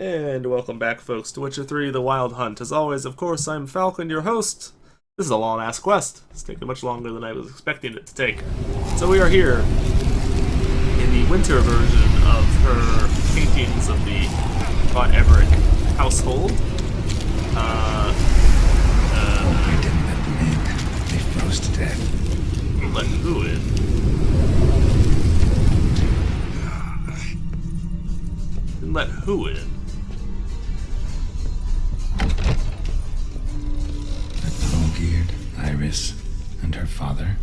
And welcome back, folks, to Witcher 3, The Wild Hunt. As always, of course, I'm Falcon, your host. This is a long-ass quest. It's taken much longer than I was expecting it to take. So we are here in the winter version of her paintings of the Everec household. They didn't let them in. They froze to death. Let who in? Didn't let who in? Long-geared Iris and her father.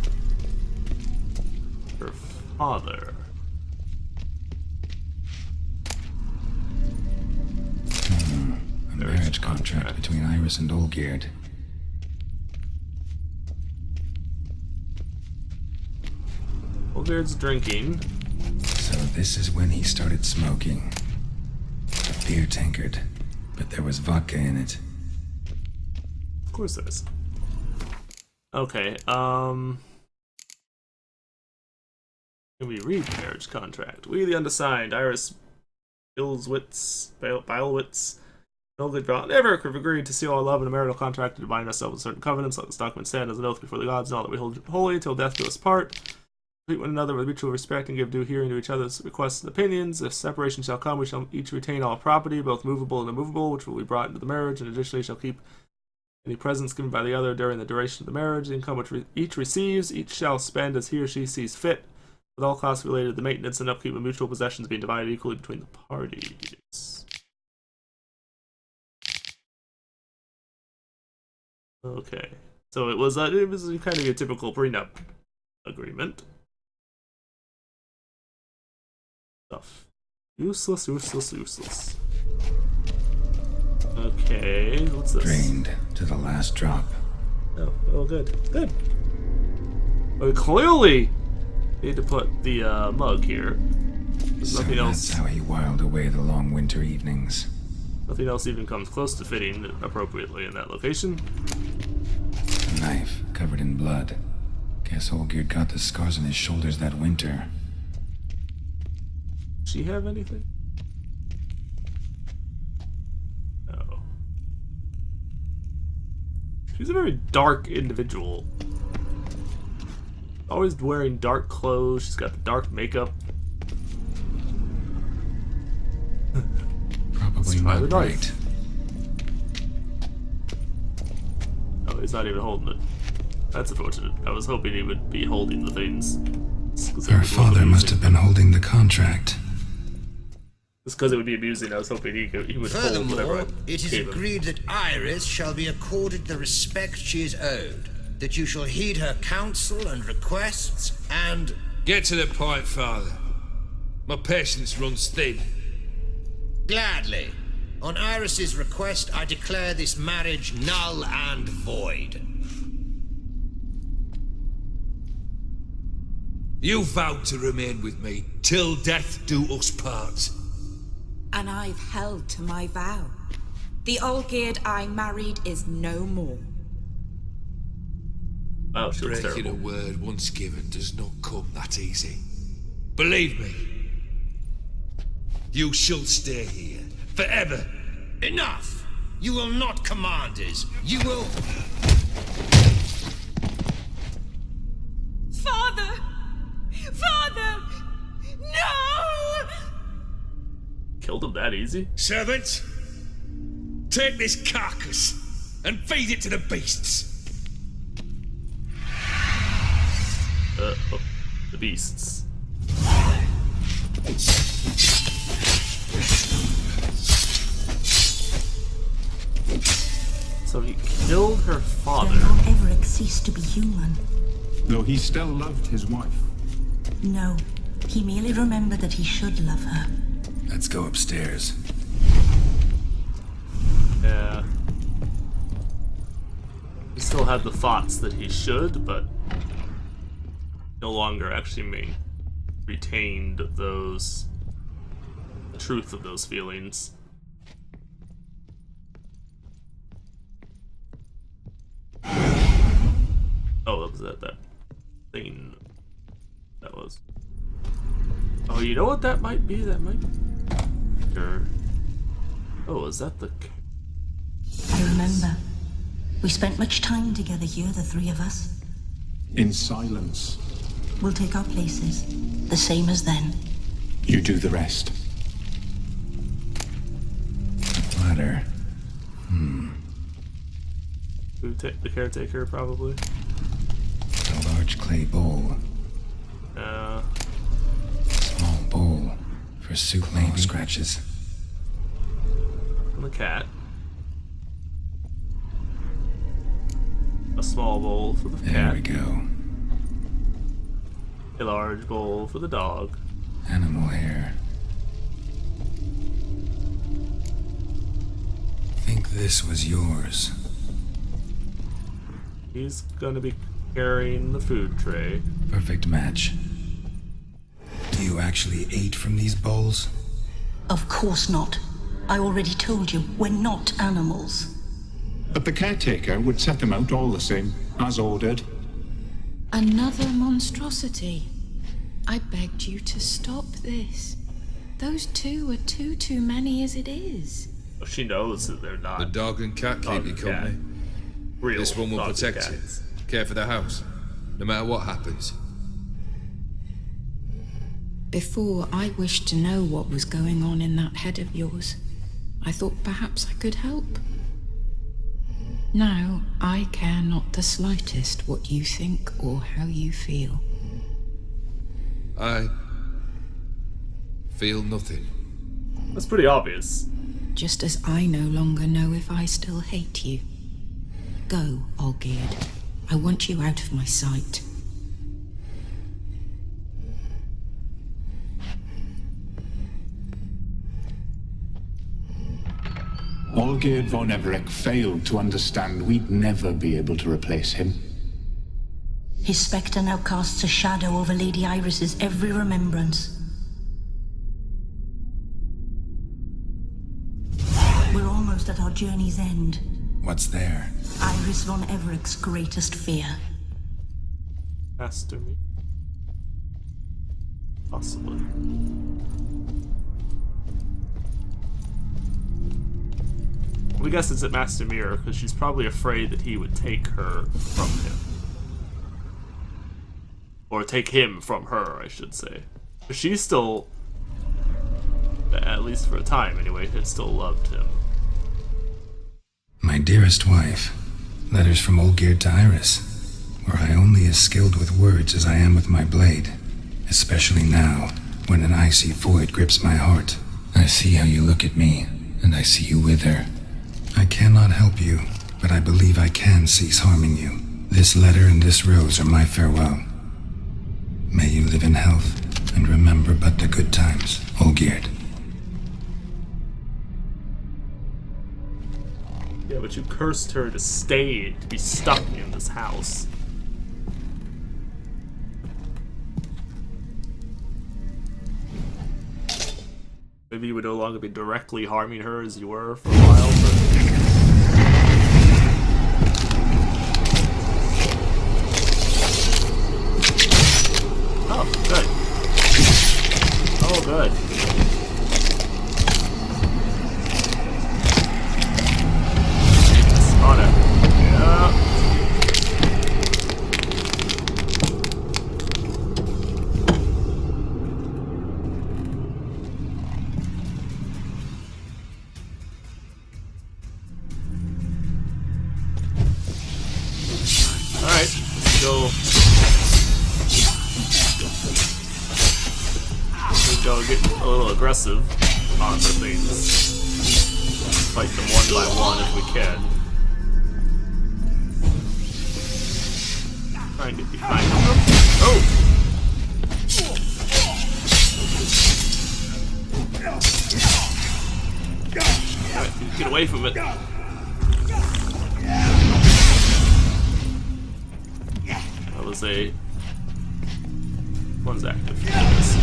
Her father. A marriage contract between Iris and Olgierd. Olgierd's drinking. So this is when he started smoking. A beer tankard, but there was vodka in it. Of course there is. Okay, can we read the marriage contract? We, the undersigned, Iris Bilswitz, Bilewitz, Olgierd Brown, Everec have agreed to seal our love in a marital contract to bind ourselves with certain covenants. Let this document stand as an oath before the gods, and all that we hold holy until death do us part. Treat one another with mutual respect and give due hearing to each other's requests and opinions. If separation shall come, we shall each retain all property, both movable and immovable, which will be brought into the marriage, and additionally shall keep any presents given by the other during the duration of the marriage. The income which each receives, each shall spend as he or she sees fit, with all costs related to the maintenance and upkeep of mutual possessions being divided equally between the parties. Okay, so it was kind of your typical prenup agreement. Stuff. Useless. Okay, what's this? Drained to the last drop. Oh, good. We clearly need to put the mug here. There's So nothing else. that's how he whiled away the long winter evenings. Nothing else even comes close to fitting appropriately in that location. A knife covered in blood. Guess Olgierd got the scars on his shoulders that winter. Does she have anything? No. She's a very dark individual. Always wearing dark clothes. She's got the dark makeup. Probably try the not knife. right. Oh, he's not even holding it. That's unfortunate. I was hoping he would be holding the things. Her father must have been holding the contract. Just because it would be amusing, I was hoping he would hold whatever Furthermore, I it is gave him. agreed that Iris shall be accorded the respect she is owed, that you shall heed her counsel and requests, and... Get to the point, Father. My patience runs thin. Gladly. On Iris's request, I declare this marriage null and void. You vowed to remain with me till death do us part. And I've held to my vow. The Olgierd I married is no more. Oh, she looks Breaking a terrible. word once given does not come that easy. Believe me. You shall stay here forever. Enough! You will not command us. You will... Father! Father! No! Killed him that easy? Servant, take this carcass and feed it to the beasts. Oh, the beasts. So he killed her father. Then Lord Everec ceased to be human. Though he still loved his wife. No, he merely remembered that he should love her. Let's go upstairs. Yeah. He still had the thoughts that he should, but no longer actually retained the truth of those feelings. Oh, that was that thing. That was. Oh, you know what that might be? That might be. Sure. Oh, is that the... I remember. We spent much time together here, the three of us. In silence. We'll take our places, the same as then. You do the rest. Ladder. Who take the caretaker, probably. A large clay bowl. Small bowl for soup maybe. Scratches. And the cat. A small bowl for the There cat. we go. A large bowl for the dog. Animal hair. Think this was yours. He's gonna be carrying the food tray. Perfect match. You actually ate from these bowls? Of course not. I already told you, we're not animals. But the caretaker would set them out all the same, as ordered. Another monstrosity. I begged you to stop this. Those two are too many as it is. Oh, she knows that they're not. The dog and cat Dog keep you and cat. company. Real This one will dogs and protect you. cats. Care for the house, no matter what happens. Before, I wished to know what was going on in that head of yours. I thought perhaps I could help. Now, I care not the slightest what you think or how you feel. I feel nothing. That's pretty obvious. Just as I no longer know if I still hate you. Go, Olgierd. I want you out of my sight. Olgierd von Everec failed to understand we'd never be able to replace him. His spectre now casts a shadow over Lady Iris's every remembrance. We're almost at our journey's end. What's there? Iris von Everec's greatest fear. Master me. Possibly. We guess it's at Master Mirror because she's probably afraid that he would take her from him. Or take him from her, I should say. But she's still, at least for a time anyway, had still loved him. My dearest wife. Letters from Olgierd to Iris, where I only as skilled with words as I am with my blade. Especially now, when an icy void grips my heart. I see how you look at me, and I see you wither. I cannot help you, but I believe I can cease harming you. This letter and this rose are my farewell. May you live in health, and remember but the good times, Olgierd. Yeah, but you cursed her to stay, to be stuck in this house. Maybe you would no longer be directly harming her as you were for a while, but... Oh, good. Oh, good. On it. Yeah. Alright, let's go. Let's go get a little aggressive on the things. Fight them one by one if we can. Try and get behind them. Oh! Alright, get away from it. That was a... One's active. Yes.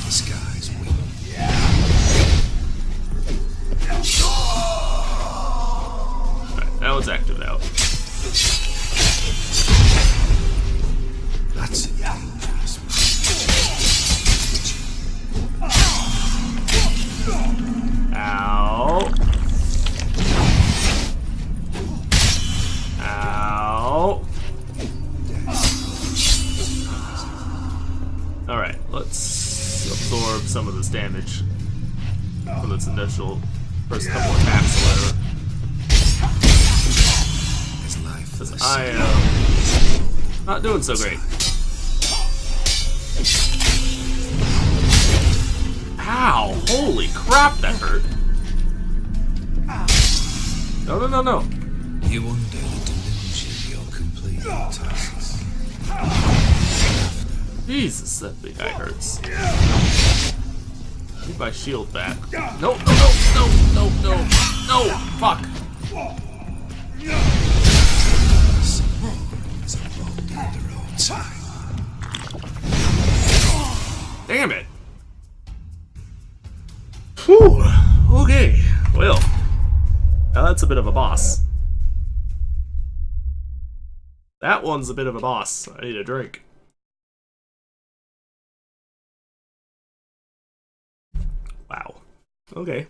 This guy's weak. Alright, that one's active now. That's a dangerous Alright, let's absorb some of this damage from its initial first couple attacks or whatever. Because I am not doing so great. Ow! Holy crap, that hurt. No, no, no, no. You under the delusion you're completing tasks. Jesus, that big guy hurts. Need my shield back. No, no, no, no, no, no, no, fuck. Damn it. Whew. Okay, well. Now that's a bit of a boss. That one's a bit of a boss. I need a drink. Wow. Okay.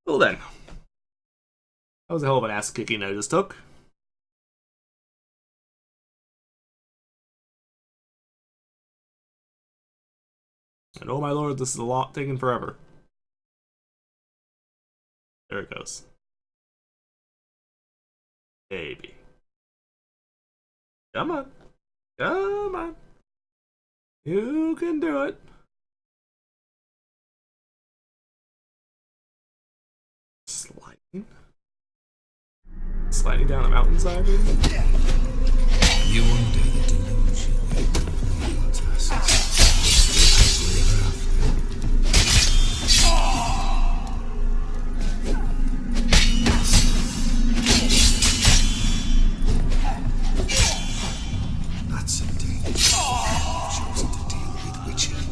Well then. That was a hell of an ass kicking I just took. And oh my lord, this is a lot taking forever. There it goes. Baby. Come on. Come on. You can do it. Sliding? Sliding down a mountainside, maybe? You under the delusion you're completing tasks. That's a dangerous chosen to deal with witching.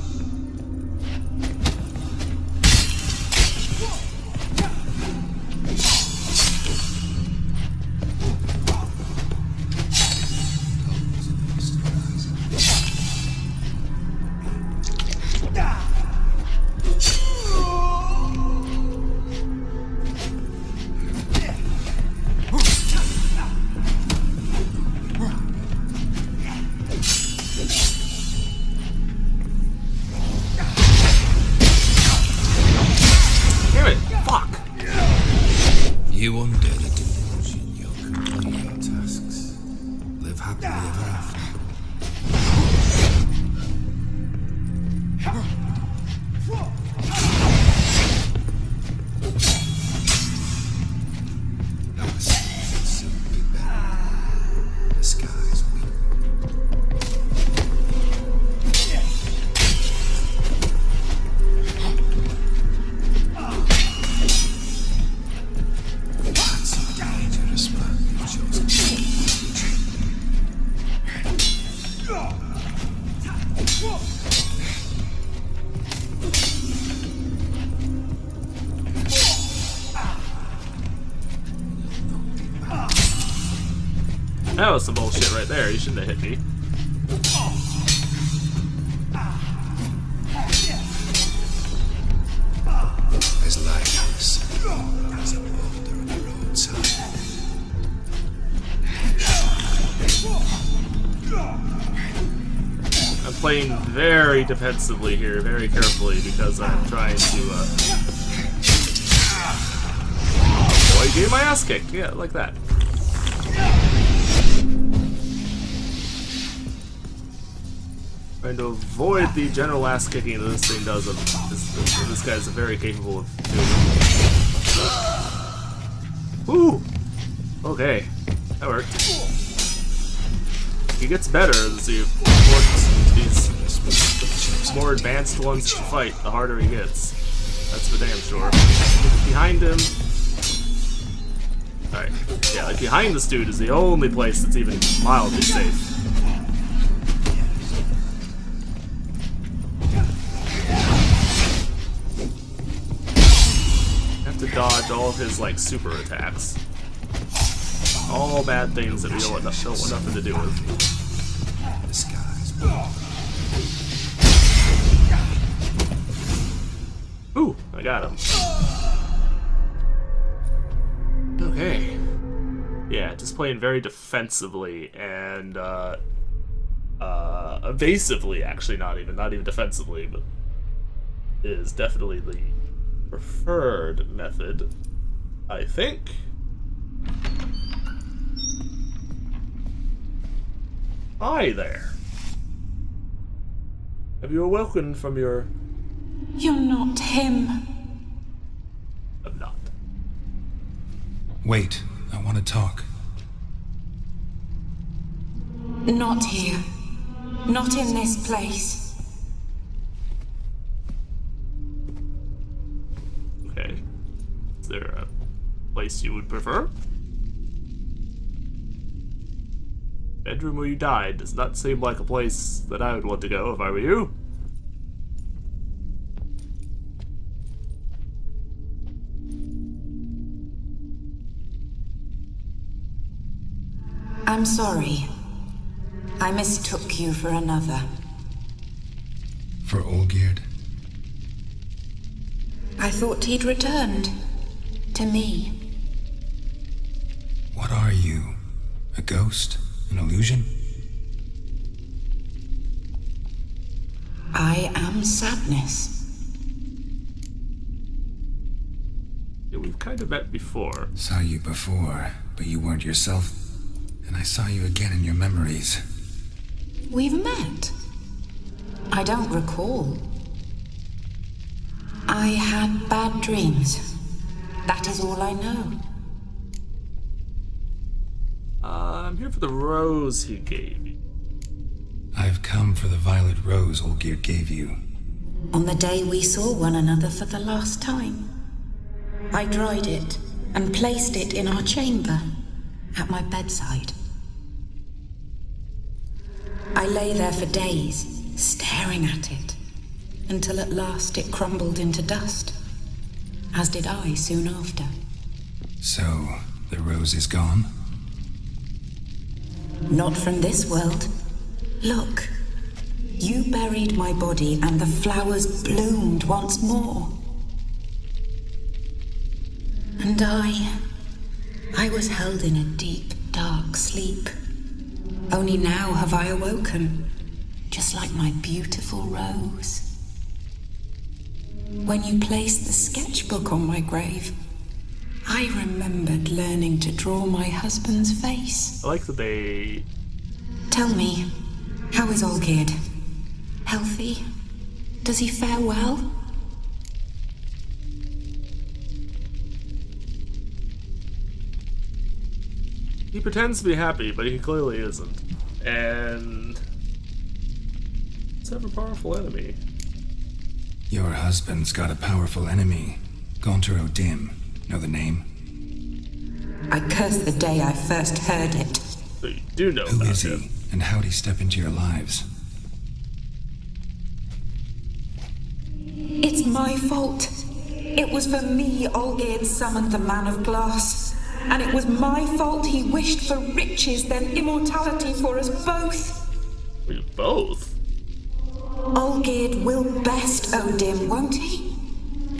Damn it! Fuck! You under the delusion you'll complete your tasks. Live happily ever after. Soon be better. The skies weak. That's a dangerous plan you've chosen. That was some bullshit right there. You shouldn't have hit me. As lighthouse as a boulder on the roadside. I'm playing very defensively here, very carefully, because I'm trying to avoid getting my ass kicked. Yeah, like that. Trying to avoid the general ass kicking that this thing does. This guy's very capable of doing. Woo! Okay, that worked. He gets better as you these more advanced ones to fight, the harder he gets. That's for damn sure. Behind him. Alright. Yeah, like behind this dude is the only place that's even mildly safe. Have to dodge all of his like super attacks. All bad things that we don't want nothing to do with. The skies. Ooh, I got him. Okay. Yeah, just playing very defensively, and evasively, actually, not even defensively, but is definitely the preferred method, I think. Hi there. Have you awoken from your... You're not him. I'm not. Wait, I want to talk. Not here. Not in this place. Okay. Is there a place you would prefer? Bedroom where you died does not seem like a place that I would want to go if I were you. I'm sorry. I mistook you for another. For Olgierd? I thought he'd returned. To me. What are you? A ghost? An illusion? I am sadness. Yeah, we've kind of met before. Saw you before, but you weren't yourself. And I saw you again in your memories. We've met. I don't recall. I had bad dreams. That is all I know. I'm here for the rose he gave me. I've come for the violet rose Olgierd gave you. On the day we saw one another for the last time, I dried it and placed it in our chamber, at my bedside. I lay there for days, staring at it, until at last it crumbled into dust, as did I soon after. So, the rose is gone? Not from this world. Look, you buried my body and the flowers bloomed once more. And I was held in a deep, dark sleep. Only now have I awoken, just like my beautiful rose. When you placed the sketchbook on my grave, I remembered learning to draw my husband's face. I like that they... Tell me, how is Olgierd? Healthy? Does he fare well? He pretends to be happy, but he clearly isn't. And... let's have a powerful enemy. Your husband's got a powerful enemy. Gontero Dim. Know the name? I curse the day I first heard it. So you do know Who about is him. he, and how'd he step into your lives? It's my fault. It was for me Olgierd summoned the Man of Glass. And it was my fault he wished for riches, then immortality for us both. For you both? Olgierd will best Odin, won't he?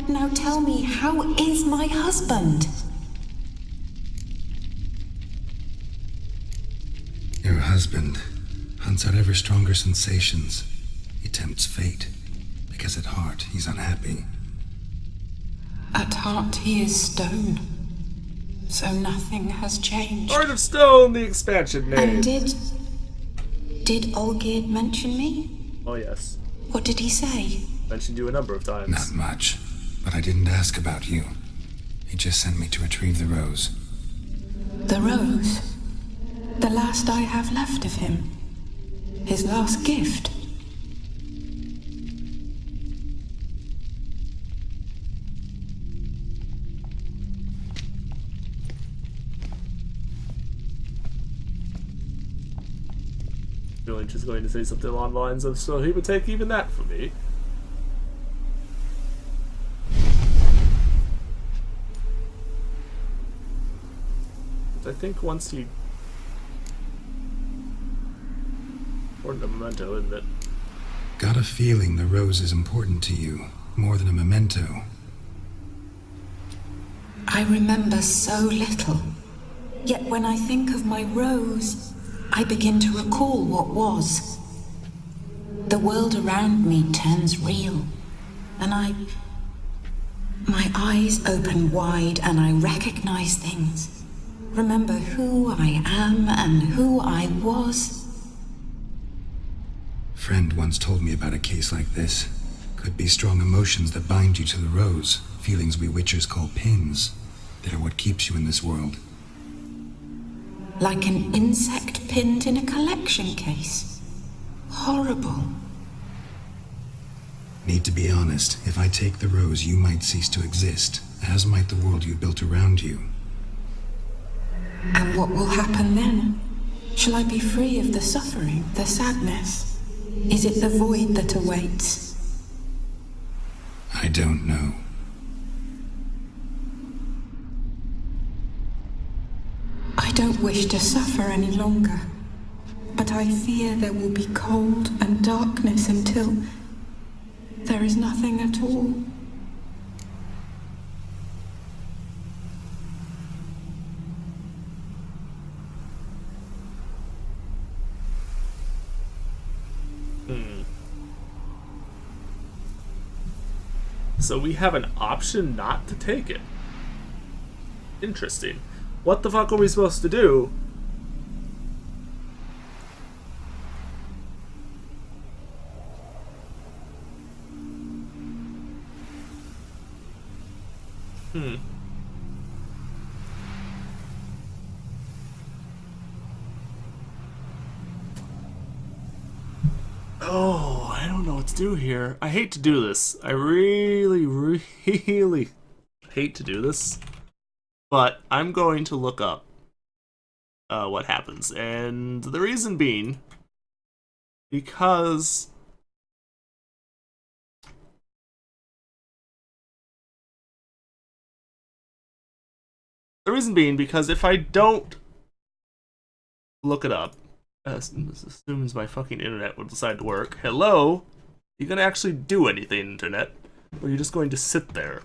Now tell me, how is my husband? Your husband hunts out ever stronger sensations. He tempts fate, because at heart he's unhappy. At heart he is stone. So nothing has changed. Heart of Stone, the expansion name. And did Olgierd mention me? Oh yes. What did he say? Mentioned you a number of times. Not much, but I didn't ask about you. He just sent me to retrieve the rose. The rose? The last I have left of him? His last gift? Feeling she's going to say something along the lines of, so he would take even that from me. But I think once he... important a memento, isn't it? Got a feeling the rose is important to you, more than a memento. I remember so little. Yet when I think of my rose, I begin to recall what was. The world around me turns real, and my eyes open wide and I recognize things. Remember who I am and who I was. Friend once told me about a case like this. Could be strong emotions that bind you to the rose, feelings we witchers call pins. They're what keeps you in this world. Like an insect pinned in a collection case. Horrible. Need to be honest, if I take the rose, you might cease to exist, as might the world you built around you. And what will happen then? Shall I be free of the suffering, the sadness? Is it the void that awaits? I don't know. I don't wish to suffer any longer, but I fear there will be cold and darkness until there is nothing at all. So we have an option not to take it. Interesting. What the fuck are we supposed to do? Oh, I don't know what to do here. I hate to do this. I really, really hate to do this. But I'm going to look up what happens. And the reason being, because if I don't look it up, this assumes my fucking internet will decide to work. Hello? You gonna actually do anything, internet? Or are you just going to sit there?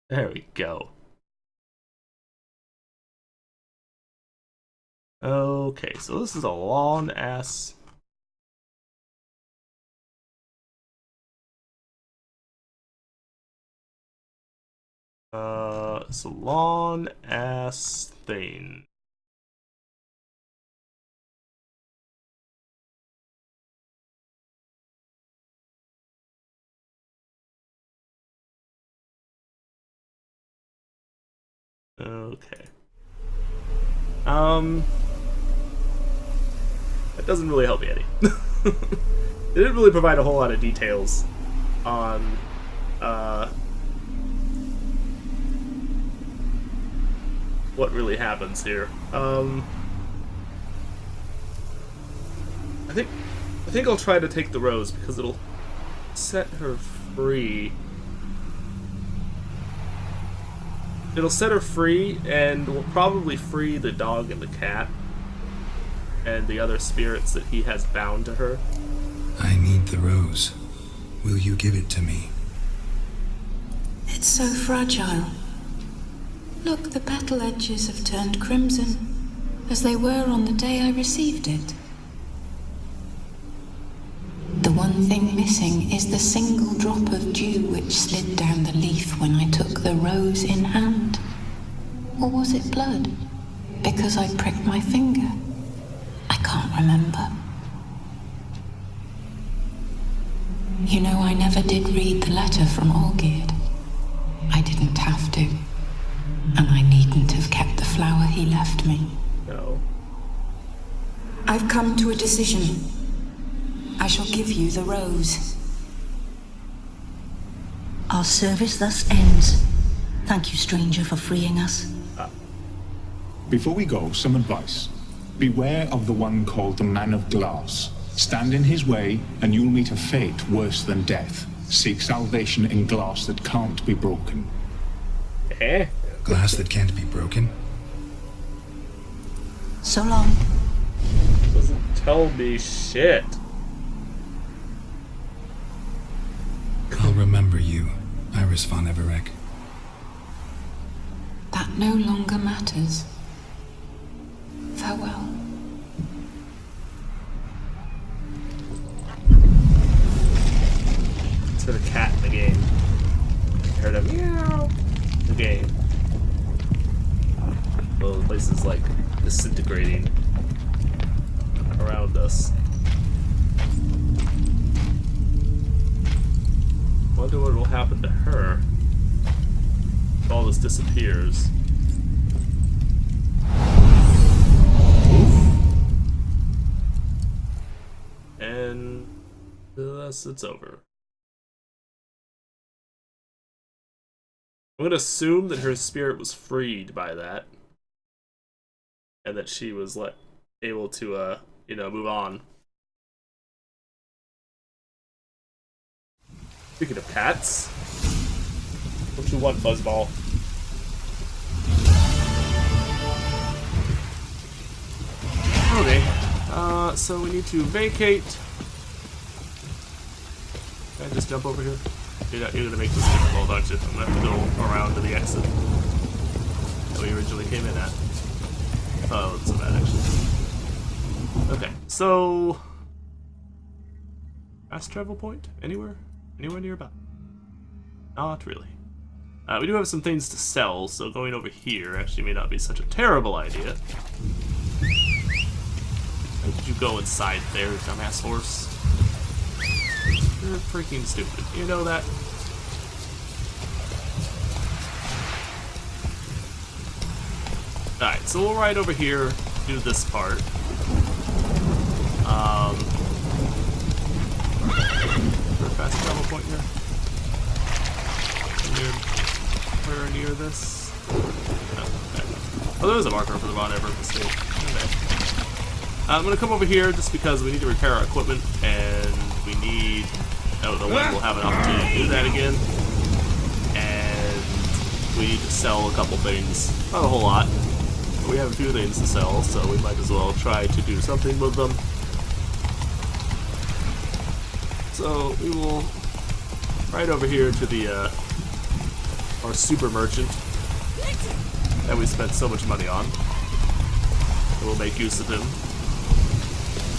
There we go. Okay, so this is a long ass. It's a long ass thing. Okay. That doesn't really help me any. It didn't really provide a whole lot of details on what really happens here. I think I'll try to take the rose because it'll set her free. It'll set her free and will probably free the dog and the cat and the other spirits that he has bound to her. I need the rose. Will you give it to me? It's so fragile. Look, the petal edges have turned crimson, as they were on the day I received it. The one thing missing is the single drop of dew which slid down the leaf when I took the rose in hand. Or was it blood? Because I pricked my finger. I can't remember. You know, I never did read the letter from Olgierd. I didn't have to. And I needn't have kept the flower he left me. No. I've come to a decision. I shall give you the rose. Our service thus ends. Thank you, stranger, for freeing us. Before we go, some advice. Beware of the one called the Man of Glass. Stand in his way, and you'll meet a fate worse than death. Seek salvation in glass that can't be broken. Eh? Glass that can't be broken? So long. Doesn't tell me shit. I'll remember you, Iris von Everec. That no longer matters. Farewell. just disappears. And thus it's over. I'm gonna assume that her spirit was freed by that, and that she was able to, move on. Speaking of cats, what you want, Buzzball? Okay, so we need to vacate. Can I just jump over here? You're gonna make this difficult, aren't you? I'm gonna have to go around to the exit that we originally came in at. Oh, it's so bad, actually. Okay, so... fast travel point? Anywhere? Anywhere nearby? Not really. We do have some things to sell, so going over here actually may not be such a terrible idea. Where did you go inside there, dumbass horse? You're freaking stupid. You know that? Alright, so we'll ride over here, do this part. Is there a fast travel point here? Where near this? Oh, there is a marker for the Ron Everett mistake. Okay. I'm gonna come over here just because we need to repair our equipment, and we need... I don't know when we'll have an opportunity to do that again. And we need to sell a couple things. Not a whole lot. But we have a few things to sell, so we might as well try to do something with them. So we will ride over here to the our super merchant that we spent so much money on. And we'll make use of him.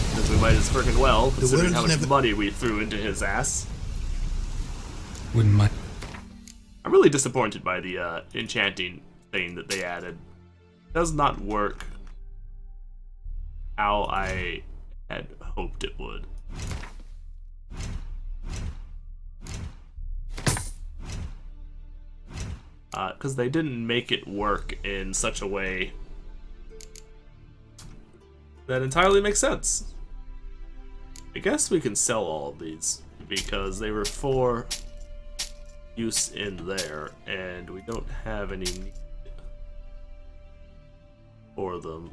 Because we might as freaking well, considering how much money we threw into his ass. Wouldn't mind. I'm really disappointed by the enchanting thing that they added. It does not work how I had hoped it would. Because they didn't make it work in such a way that entirely makes sense. I guess we can sell all of these because they were for use in there, and we don't have any need for them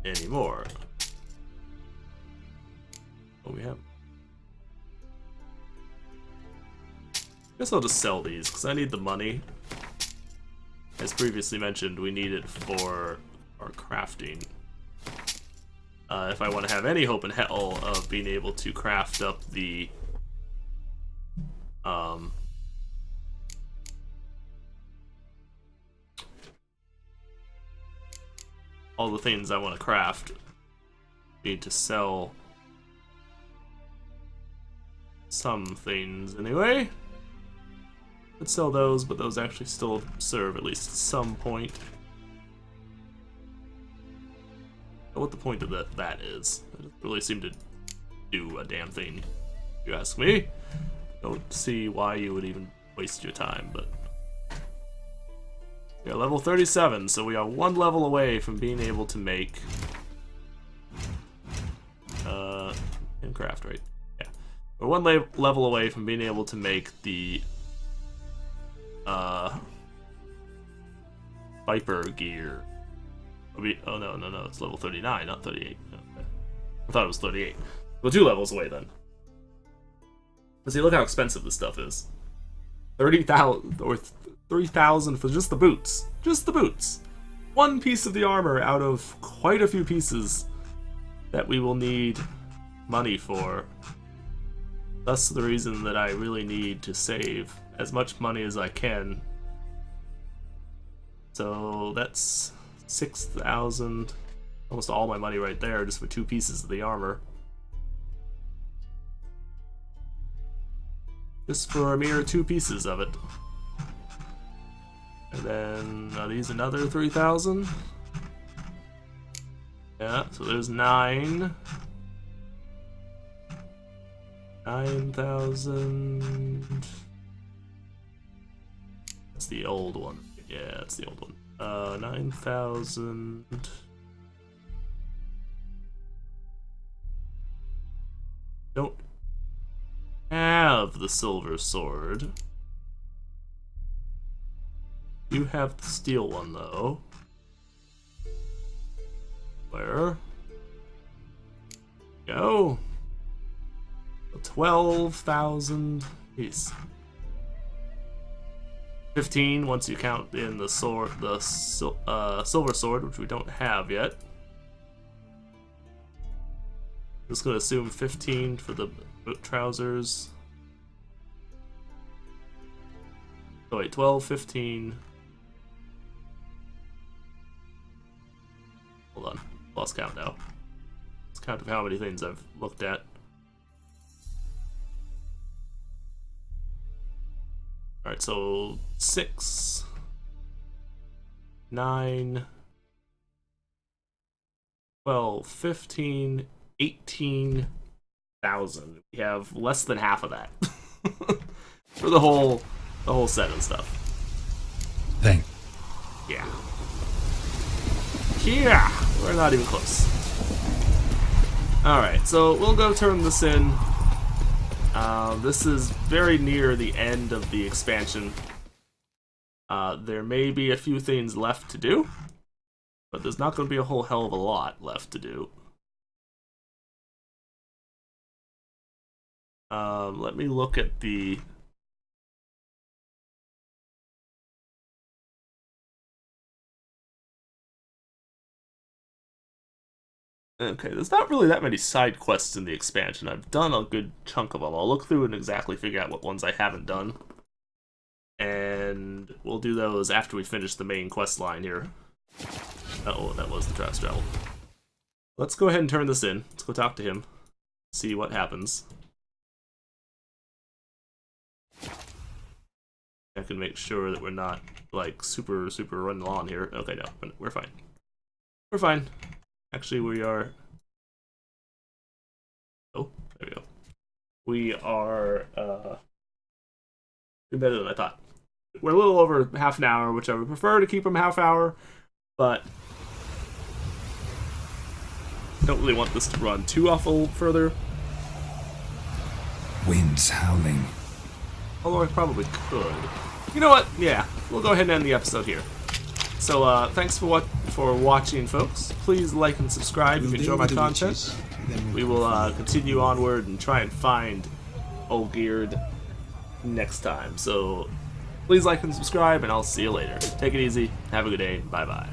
anymore. Oh, we have. I guess I'll just sell these because I need the money. As previously mentioned, we need it for our crafting. If I want to have any hope in hell of being able to craft up the all the things I want to craft, need to sell some things anyway. Could sell those, but those actually still serve at least some point. What the point of that is. It doesn't really seem to do a damn thing, if you ask me. Don't see why you would even waste your time, but... We are level 37, so we are one level away from being able to make... and craft, right? Yeah. We're one level away from being able to make the... Viper gear. Oh no, it's level 39, not 38. Okay. I thought it was 38. Well, 2 levels away then. But see, look how expensive this stuff is. 30,000 or 3,000 for just the boots. Just the boots. One piece of the armor out of quite a few pieces that we will need money for. That's the reason that I really need to save as much money as I can. So that's 6,000, almost all my money right there just for 2 pieces of the armor. Just for a mere 2 pieces of it. And then, are these another 3,000? Yeah, so there's 9. 9,000. That's the old one. Yeah, that's the old one. 9,000. Don't have the silver sword. You have the steel one though. Where? Go. 12,000 piece. 15 once you count in the sword, the silver sword, which we don't have yet. Just gonna assume 15 for the trousers. Oh wait, 12, 15. Hold on, lost count now. Let's count of how many things I've looked at. Alright, so 6, 9, 12, 15, 18,000. We have less than half of that. For the whole set and stuff. Thank. Yeah. Yeah, we're not even close. Alright, so we'll go turn this in. This is very near the end of the expansion. There may be a few things left to do, but there's not going to be a whole hell of a lot left to do. Let me look at the... Okay, there's not really that many side quests in the expansion. I've done a good chunk of them. I'll look through and exactly figure out what ones I haven't done. And we'll do those after we finish the main quest line here. Oh, that was the trash travel. Let's go ahead and turn this in. Let's go talk to him. See what happens. I can make sure that we're not, like, super running on here. Okay, no, we're fine. We're fine. Actually, we are... Oh, there we go. We are, doing better than I thought. We're a little over half an hour, which I would prefer to keep them half hour, but I don't really want this to run too awful further. Winds howling. Although I probably could. You know what? Yeah, we'll go ahead and end the episode here. So, thanks for watching, folks. Please like and subscribe if you enjoy my content. We will continue onward and try and find Olgierd next time. So, please like and subscribe, and I'll see you later. Take it easy. Have a good day. Bye-bye.